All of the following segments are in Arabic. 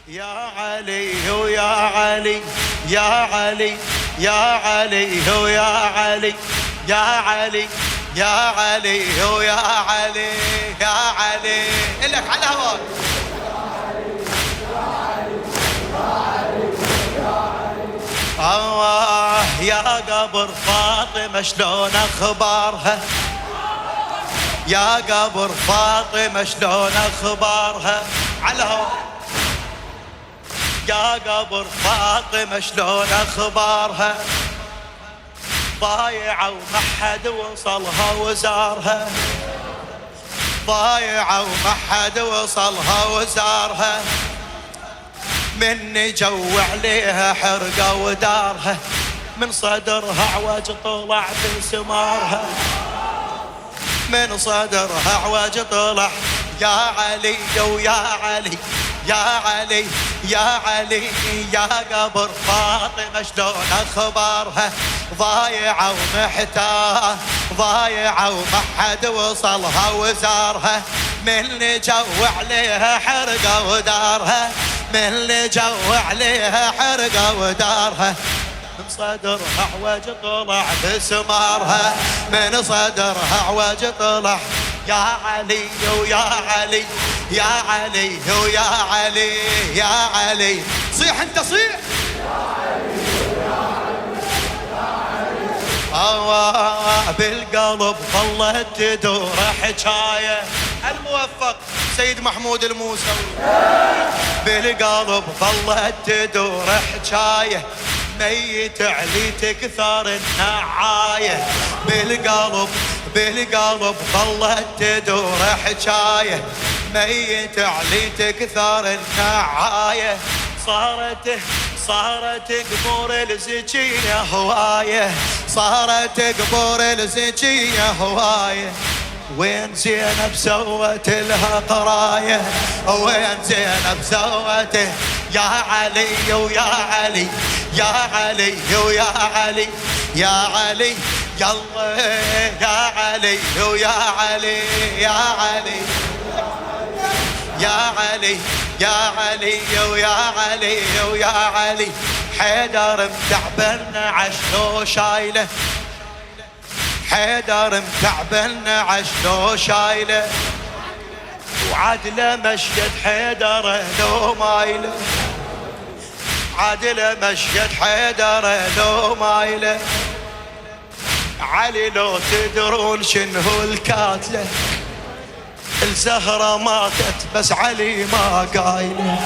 يا علي ويا علي يا علي يا علي ويا علي يا علي يا علي ويا علي يا علي إلك على هواك الله يا قبر فاطمة شلون أخبارها يا قبر فاطمة شلون أخبارها على هواك يا قبر فاطمة شلون أخبارها ضايعة وما حد وصلها وزارها ضايعة وما حد وصلها وزارها من جوع عليها حرقة ودارها من صدرها عوج طلع بسمارها من صدرها عوج طلع يا علي ويا علي يا علي يا علي يا قبر فاطمة شلون أخبارها ضايعة ومحتاجة ضايعة وما حد وصلها وزارها من جوع عليها حرقة ودارها من جوع عليها حرقة ودارها من صدرها عوج طلع بسمارها من صدرها عوج طلع يا علي ويا علي يا علي ويا علي يا علي صيح انت صيح بالقلب ظلت تدور حكاية الموفق سيد محمود الموسوي بالقلب ظلت تدور حكاية ميت علي تكثر النعاية بالقلب ظلت تدور حكاية ميت علي تكثر النعاية صارت قبور الزكية هواية صارت قبور الزكية هواية وين زينب سوت لها قراية وين زينب سوت يا علي ويا علي يا علي ويا علي يا علي يلا يا علي ويا علي يا علي يا علي يا علي ويا علي ويا علي حيدر متعبن عشلو شايله حيدر متعبن عشلو شايله وعدله مشيت حيدر لو مايله عدله مشيت حيدر لو مايله علي لو تدرون شنو الكاتله الزهرة ماتت بس علي ما قايله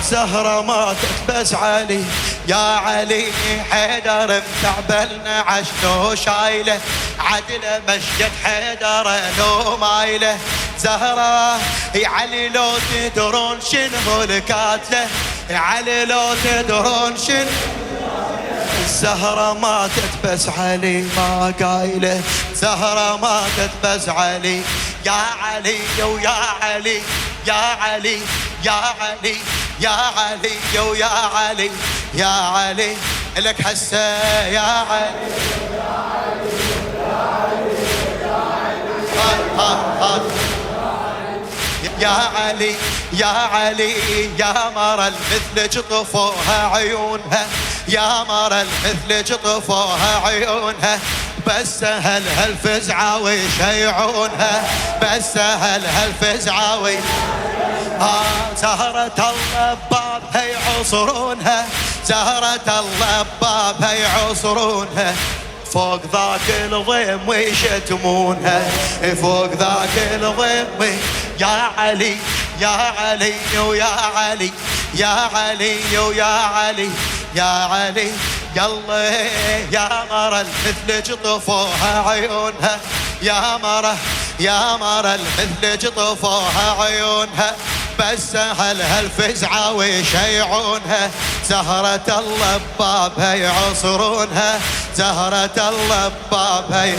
زهرة ماتت بس علي يا علي حيدر متعبلنا عشلو شايله عدله مشيت حيدر لو مايله زهرة يا علي لو تدرون شنو الكاتله يا علي لو تدرون شنو الزهرة ماتت بس علي ما قايله زهرة ماتت بس علي يا علي ويا علي يا علي يا علي يا علي ويا علي يا علي لك حسه يا علي يا علي يا علي يا مرة المثل طفوها عيونها يا مرة المثل طفوها عيونها بس سهل هالفزعة ويشيعونها بس سهل هالفزعة زهرة الله بابها يعصرونها زهرة الله بابها يعصرونها فوق ذاك الضيم ويشتمونها فوق ذاك الضيم يا علي يا علي ويا علي يا علي ويا علي يا علي يلا يا مرة المثل طفوها عيونها يا مرة المثل طفوها عيونها بس سهل هالفزعة ويشيعونها زهرة الله بابها يعصرونها زهرة الله بابها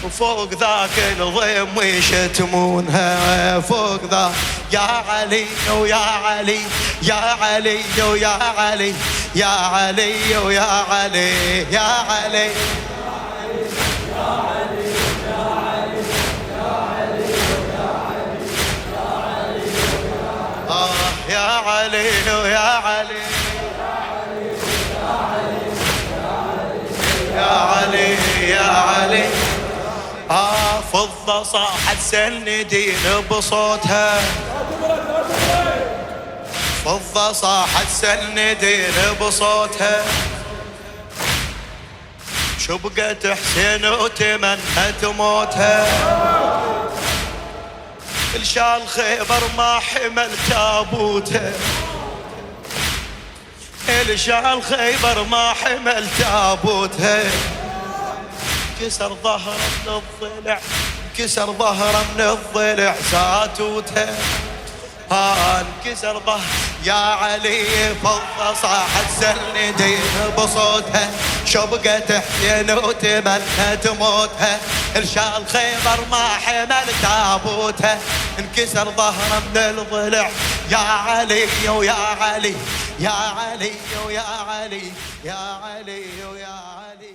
وفوق ذاك الضيم ويشتمونها فوق ذاك يا علي ويا علي يا علي ويا علي يا علي ويا علي يا علي فضة صاحت سندين بصوتها، فضة صاحت سندين بصوتها، شبقت حسين وتمنت موتها. الشال خيبر ما حمل تابوته، الشال خيبر ما حمل تابوتها. كسر ظهره من الضلع، كسر ظهره من الضلع ساتوتها. انكسر ظهر يا علي فضة صاحت سندين بصوتها، شبقت حسين وتمنت موتها. الشال خيبر ما حمل تابوتها، انكسر ظهره من الضلع يا علي ويا علي، يا علي ويا علي، يا علي ويا علي.